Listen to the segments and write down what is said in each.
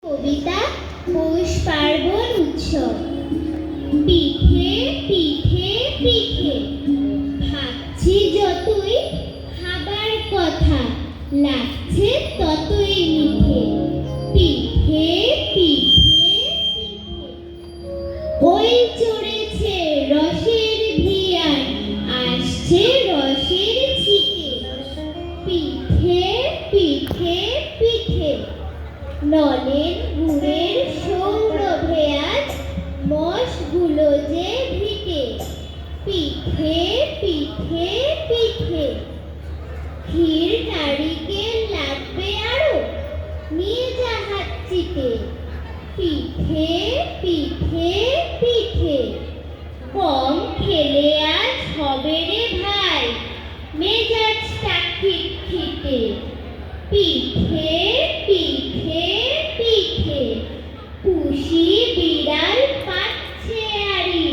কবিতা পৌষ পার্বণ উৎসব। পিঠে পিঠে পিঠে, ভাবছি যতই খাবার কথা, লাগছে ততই মিঠে। পিঠে পিঠে পিঠে, ওই চড়েছে রসের ভিয়ান, আসছে রসের ছিটে। পিঠে পিঠে পিঠে, নলেন গুড়ের সৌরভে আজ মশগুলো যে ভিটে। পিঠে পিঠে পিঠে, ক্ষীর নারিকেল লাগবে আরো, নিয়ে যা হাত চিটে। পিঠে পিঠে পিঠে, কম খেলে আজ হবে রে ভাই, মেজাজটা খিটখিটে। পিঠে পিঠে পিঠে, পুষি বিড়াল পাচ্ছে আড়ি,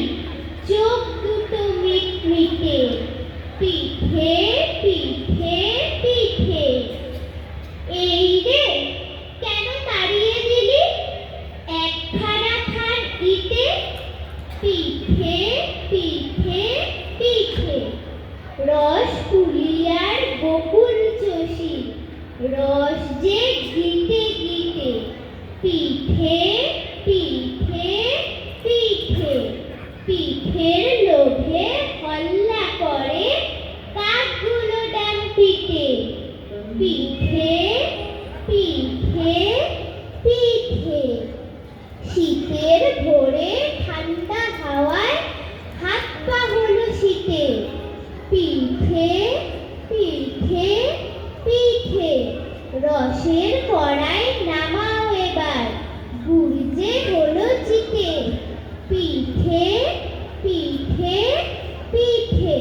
চোখ দুটো মিটমিটে। পিঠে পিঠে পিঠে, এই রে কেন তাড়িয়ে দিলি একখানা খান ইটে। পিঠে পিঠে পিঠে, রস পুলিয়ার বকুল চষি, রস যে গিটে গিটে। পিঠে পিঠে পিঠে, পিঠের লোভে হল্লা করে কাকগুলো ডান পিঠে। পিঠে পিঠে পিঠে, শীতের ভোরে ঠান্ডা হাওয়ায় হাত পা হলো শীতে। পিঠে পিঠে পিঠে, রসের কড়াই নামাও এবার, গুড় যে হলো চিটে। পিঠে পিঠে পিঠে।